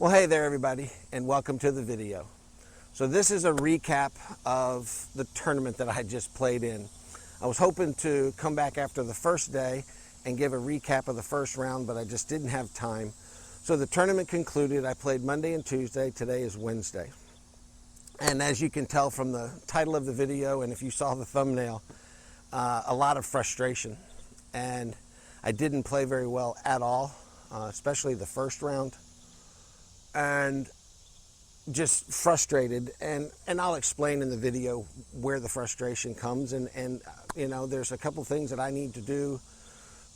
Well, hey there everybody, and welcome to the video. So this is a recap of the tournament that I just played in. I was hoping to come back after the first day and give a recap of the first round, but I just didn't have time. So the tournament concluded. I played Monday and Tuesday. Today is Wednesday. And as you can tell from the title of the video, and if you saw the thumbnail, a lot of frustration. And I didn't play very well at all, especially the first round. And just frustrated, and I'll explain in the video where the frustration comes, and you know, there's a couple things that I need to do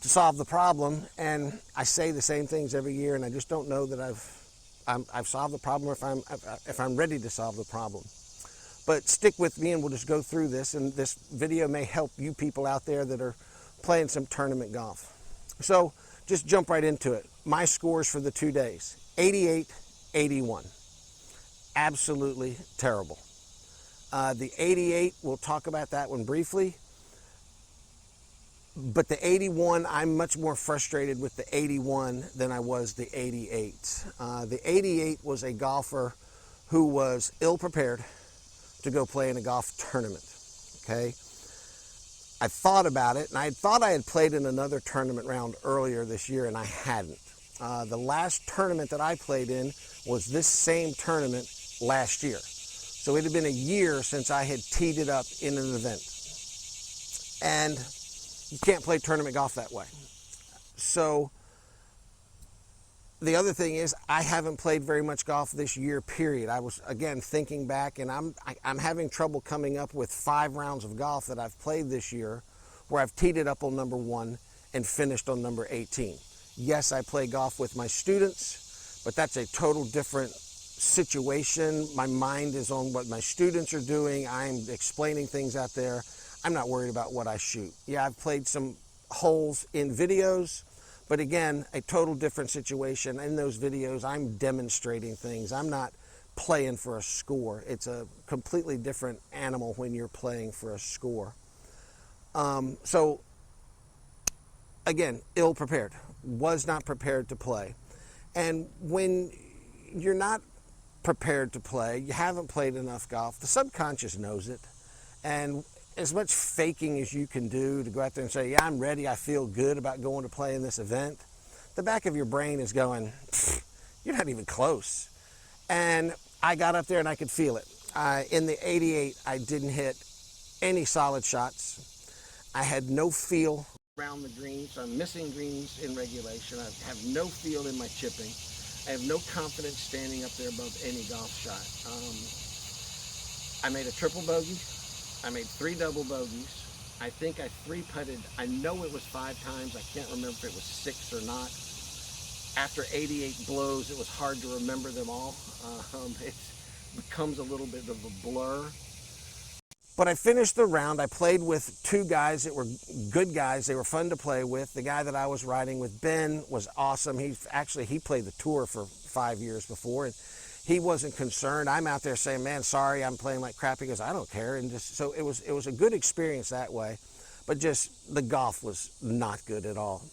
to solve the problem, and I say the same things every year, and I just don't know that I've solved the problem, or if I'm ready to solve the problem. But stick with me and we'll just go through this, and this video may help you people out there that are playing some tournament golf. So just jump right into it. My scores for the 2 days: 88, 81. Absolutely terrible. The 88, we'll talk about that one briefly. But the 81, I'm much more frustrated with the 81 than I was the 88. The 88 was a golfer who was ill-prepared to go play in a golf tournament, okay? I thought about it, and I thought I had played in another tournament round earlier this year, and I hadn't. The last tournament that I played in was this same tournament last year. So it had been a year since I had teed it up in an event. And you can't play tournament golf that way. So the other thing is, I haven't played very much golf this year, period. I was, again, thinking back, and I'm having trouble coming up with 5 rounds of golf that I've played this year where I've teed it up on number 1 and finished on number 18. Yes, I play golf with my students, but that's a total different situation. My mind is on what my students are doing. I'm explaining things out there. I'm not worried about what I shoot. Yeah, I've played some holes in videos, but again, a total different situation. In those videos, I'm demonstrating things. I'm not playing for a score. It's a completely different animal when you're playing for a score. So again, ill-prepared. Was not prepared to play. And when you're not prepared to play, you haven't played enough golf, the subconscious knows it. And as much faking as you can do to go out there and say, yeah, I'm ready, I feel good about going to play in this event, the back of your brain is going, you're not even close. And I got up there and I could feel it. In the 88, I didn't hit any solid shots. I had no feel around the greens. So I'm missing greens in regulation. I have no feel in my chipping. I have no confidence standing up there above any golf shot. I made a triple bogey. I made 3 double bogeys. I think I 3-putted. I know it was 5 times. I can't remember if it was 6 or not. After 88 blows, it was hard to remember them all. It becomes a little bit of a blur. But I finished the round. I played with 2 guys that were good guys. They were fun to play with. The guy that I was riding with, Ben, was awesome. He played the tour for 5 years before, and he wasn't concerned. I'm out there saying, man, sorry, I'm playing like crap. He goes, I don't care. And just, so it was a good experience that way, but just the golf was not good at all.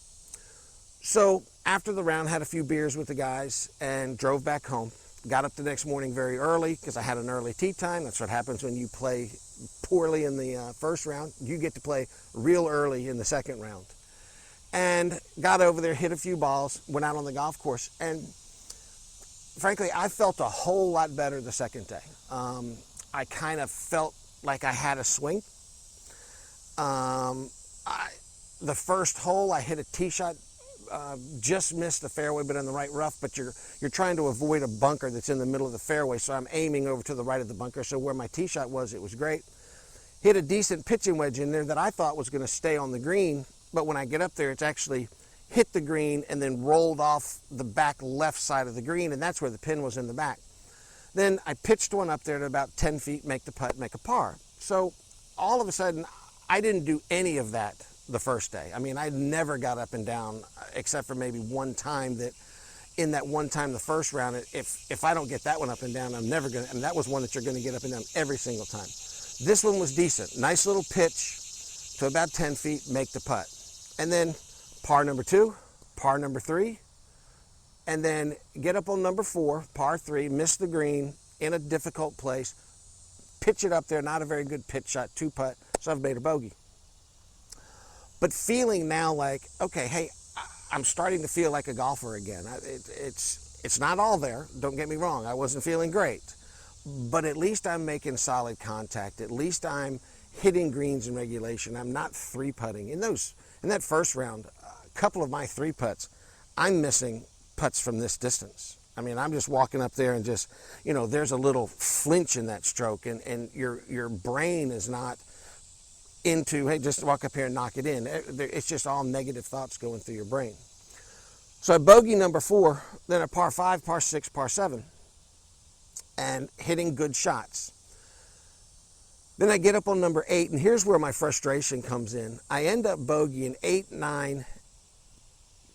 So after the round, had a few beers with the guys and drove back home. Got up the next morning very early because I had an early tee time. That's what happens when you play poorly in the first round. You get to play real early in the second round. And got over there, hit a few balls, went out on the golf course, and frankly, I felt a whole lot better the second day. I kind of felt like I had a swing. The first hole, I hit a tee shot, just missed the fairway, but in the right rough, but you're trying to avoid a bunker that's in the middle of the fairway, so I'm aiming over to the right of the bunker, so where my tee shot was, it was great. Hit a decent pitching wedge in there that I thought was going to stay on the green, but when I get up there, it's actually hit the green and then rolled off the back left side of the green, and that's where the pin was in the back. Then I pitched one up there to about 10 feet, make the putt, make a par. So all of a sudden, I didn't do any of that the first day. I mean, I never got up and down except for maybe one time. That in that one time, the first round, if I don't get that one up and down, I'm never going to, and that was one that you're going to get up and down every single time. This one was decent. Nice little pitch to about 10 feet, make the putt. And then par number 2, par number 3, and then get up on number 4, par 3, miss the green in a difficult place, pitch it up there, not a very good pitch shot, 2-putt, so I've made a bogey. But feeling now like, okay, hey, I'm starting to feel like a golfer again. It's not all there, don't get me wrong, I wasn't feeling great, but at least I'm making solid contact, at least I'm hitting greens in regulation, I'm not 3-putting. In that first round, a couple of my 3-putts, I'm missing putts from this distance. I mean, I'm just walking up there and just, there's a little flinch in that stroke, and your brain is not into, hey, just walk up here and knock it in. It's just all negative thoughts going through your brain. So I bogey number 4, then a par 5, par 6, par 7, and hitting good shots. Then I get up on number 8, and here's where my frustration comes in. I end up bogeying 8, 9,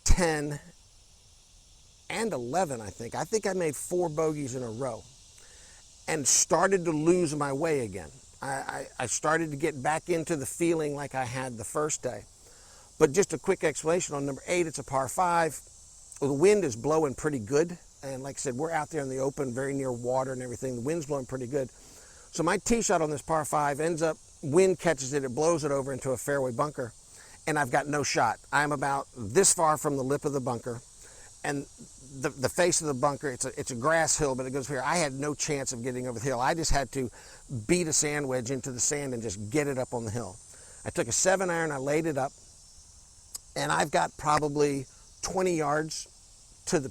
10, and 11, I think. I think I made 4 bogeys in a row and started to lose my way again. I started to get back into the feeling like I had the first day. But just a quick explanation on number 8, it's a par 5. The wind is blowing pretty good. And like I said, we're out there in the open, very near water and everything. The wind's blowing pretty good. So my tee shot on this par 5 ends up, wind catches it, it blows it over into a fairway bunker, and I've got no shot. I'm about this far from the lip of the bunker, and the face of the bunker, it's a grass hill, but it goes here. I had no chance of getting over the hill. I just had to beat a sand wedge into the sand and just get it up on the hill. I took a 7-iron, I laid it up, and I've got probably 20 yards to the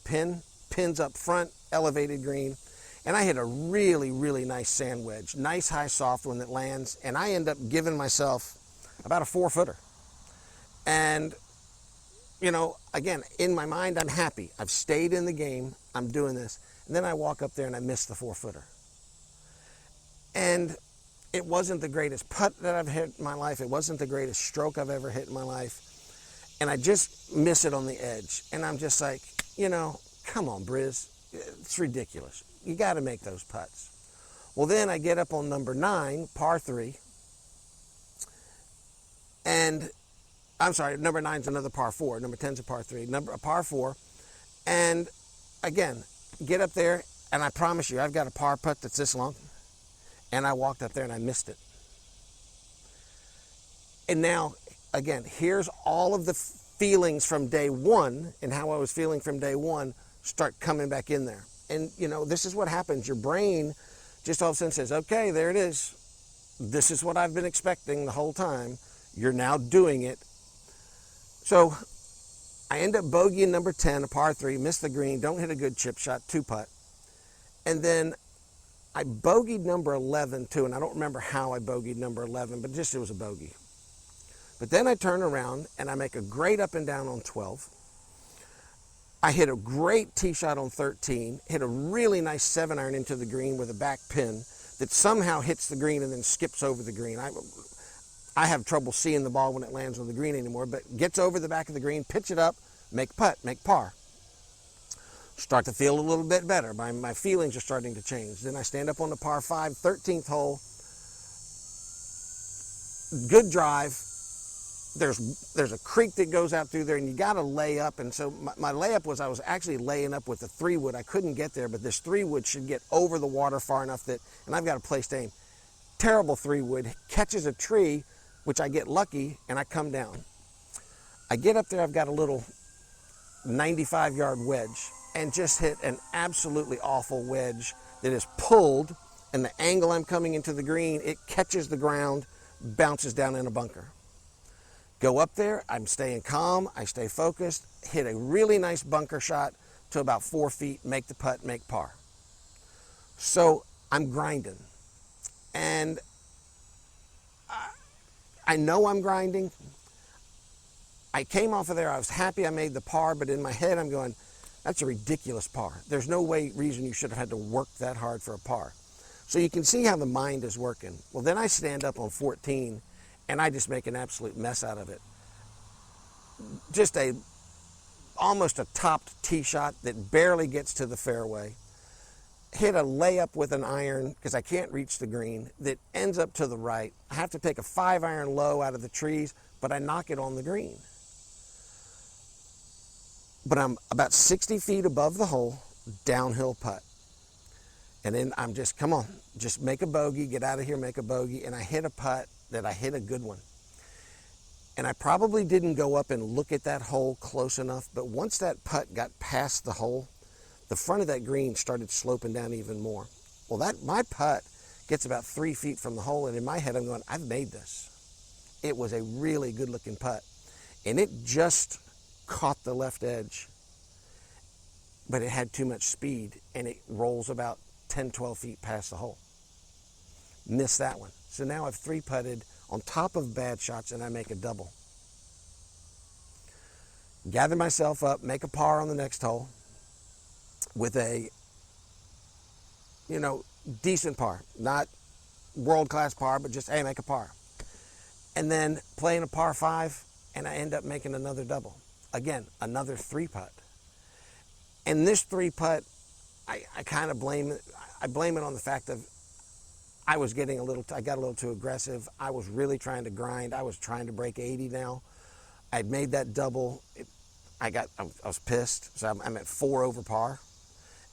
pins up front, elevated green, and I hit a really, really nice sand wedge, nice high soft one that lands, and I end up giving myself about a 4-footer. And again, in my mind, I'm happy. I've stayed in the game. I'm doing this. And then I walk up there and I miss the 4-footer. And it wasn't the greatest putt that I've hit in my life. It wasn't the greatest stroke I've ever hit in my life. And I just miss it on the edge. And I'm just like, come on, Briz. It's ridiculous. You got to make those putts. Well, then I get up on number 9, par 3. And I'm sorry, number 9's another par 4. Number 10's a par 3. A par 4. And again, get up there, and I promise you, I've got a par putt that's this long. And I walked up there and I missed it. And now, again, here's all of the feelings from day 1 and how I was feeling from day 1 start coming back in there. And, this is what happens. Your brain just all of a sudden says, okay, there it is. This is what I've been expecting the whole time. You're now doing it. So I end up bogeying number 10, a par 3, miss the green, don't hit a good chip shot, 2-putt. And then I bogeyed number 11 too, and I don't remember how I bogeyed number 11, but just it was a bogey. But then I turn around and I make a great up and down on 12. I hit a great tee shot on 13, hit a really nice 7-iron into the green with a back pin that somehow hits the green and then skips over the green. I have trouble seeing the ball when it lands on the green anymore, but gets over the back of the green, pitch it up, make putt, make par. Start to feel a little bit better. My feelings are starting to change. Then I stand up on the par 5, 13th hole. Good drive. There's a creek that goes out through there, and you got to lay up. And so my layup was I was actually laying up with a 3-wood. I couldn't get there, but this 3-wood should get over the water far enough that, and I've got a place to aim. Terrible 3-wood, catches a tree, which I get lucky, and I come down. I get up there, I've got a little 95-yard wedge, and just hit an absolutely awful wedge that is pulled, and the angle I'm coming into the green, it catches the ground, bounces down in a bunker. Go up there, I'm staying calm, I stay focused, hit a really nice bunker shot to about 4 feet, make the putt, make par. So I'm grinding. And I know I'm grinding. I came off of there, I was happy I made the par, but in my head I'm going, that's a ridiculous par. There's no reason you should have had to work that hard for a par. So you can see how the mind is working. Well, then I stand up on 14 and I just make an absolute mess out of it. Just almost a topped tee shot that barely gets to the fairway. Hit a layup with an iron because I can't reach the green that ends up to the right. I have to take a 5-iron low out of the trees, but I knock it on the green. but I'm about 60 feet above the hole, downhill putt. And then I'm just, come on, just make a bogey, get out of here, make a bogey. And I hit a putt that I hit a good one. And I probably didn't go up and look at that hole close enough, but once that putt got past the hole, the front of that green started sloping down even more. Well, my putt gets about 3 feet from the hole, and in my head I'm going, I've made this. It was a really good looking putt. And it just caught the left edge, but it had too much speed, and it rolls about 10, 12 feet past the hole. Missed that one. So now I've 3-putted on top of bad shots, and I make a double. Gather myself up, make a par on the next hole with a, decent par. Not world-class par, but just, hey, make a par. And then playing a par 5, and I end up making another double. Again, another 3-putt. And this 3-putt, I kind of blame it. I blame it on the fact of I got a little too aggressive. I was really trying to grind. I was trying to break 80 now. I'd made that double. I was pissed. So I'm at 4 over par,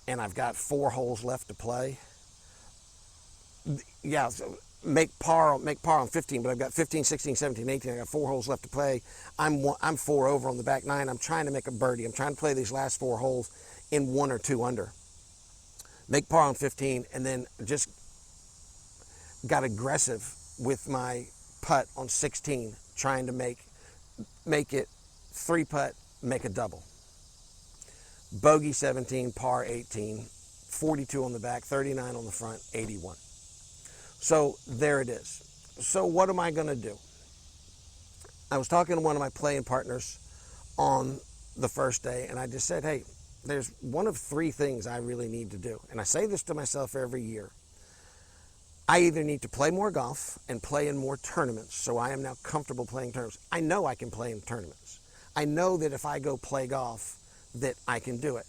and I've got 4 holes left to play. Yeah, so make par on 15, but I've got 15, 16, 17, 18. I got 4 holes left to play. I'm 4 over on the back 9. I'm trying to make a birdie. I'm trying to play these last 4 holes in 1 or 2 under. Make par on 15, and then just got aggressive with my putt on 16, trying to make it 3-putt, make a double. Bogey 17, par 18, 42 on the back, 39 on the front, 81. So there it is. So what am I going to do? I was talking to one of my playing partners on the first day, and I just said, hey, there's one of 3 things I really need to do. And I say this to myself every year. I either need to play more golf and play in more tournaments, so I am now comfortable playing tournaments. I know I can play in tournaments. I know that if I go play golf, that I can do it.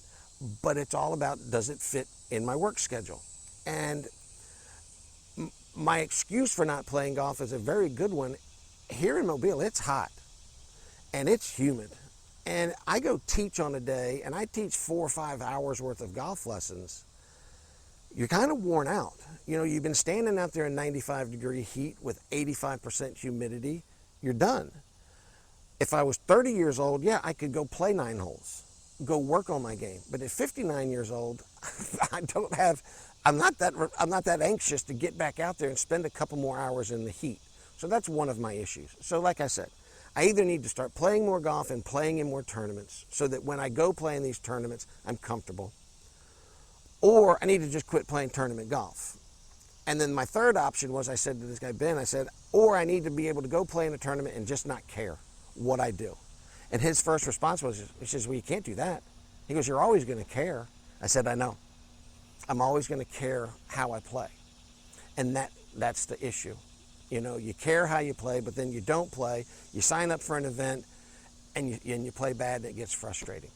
But it's all about, does it fit in my work schedule? And my excuse for not playing golf is a very good one. Here in Mobile, it's hot and it's humid. And I go teach on a day, and I teach 4 or 5 hours worth of golf lessons. You're kind of worn out. You've been standing out there in 95-degree heat with 85% humidity. You're done. If I was 30 years old, yeah, I could go play 9 holes, go work on my game. But at 59 years old, I'm not that anxious to get back out there and spend a couple more hours in the heat. So that's one of my issues. So like I said, I either need to start playing more golf and playing in more tournaments so that when I go play in these tournaments, I'm comfortable. Or I need to just quit playing tournament golf. And then my third option was, I said to this guy, Ben, I said, or I need to be able to go play in a tournament and just not care what I do. And his first response was, he says, well, you can't do that. He goes, you're always going to care. I said, I know. I'm always going to care how I play. And that's the issue. You care how you play, but then you don't play. You sign up for an event, and you play bad, and it gets frustrating.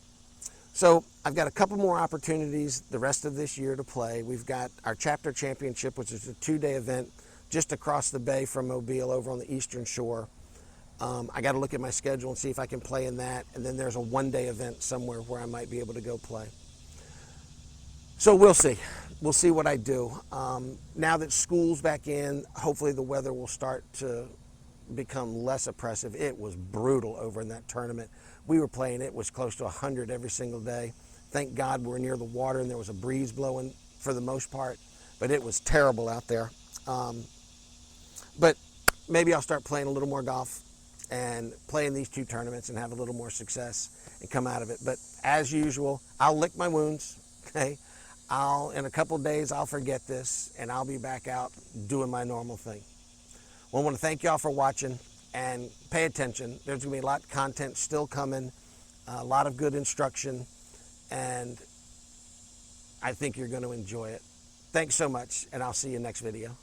So I've got a couple more opportunities the rest of this year to play. We've got our chapter championship, which is a 2-day event just across the bay from Mobile over on the eastern shore. I got to look at my schedule and see if I can play in that. And then there's a 1-day event somewhere where I might be able to go play. So we'll see. We'll see what I do. Now that school's back in, hopefully the weather will start to become less oppressive. It was brutal over in that tournament. We were playing, it was close to 100 every single day. Thank God we're near the water and there was a breeze blowing for the most part, but it was terrible out there. But maybe I'll start playing a little more golf and play in these 2 tournaments and have a little more success and come out of it. But as usual, I'll lick my wounds, okay? In a couple of days, I'll forget this and I'll be back out doing my normal thing. Well, I want to thank y'all for watching and pay attention. There's going to be a lot of content still coming, a lot of good instruction, and I think you're going to enjoy it. Thanks so much, and I'll see you next video.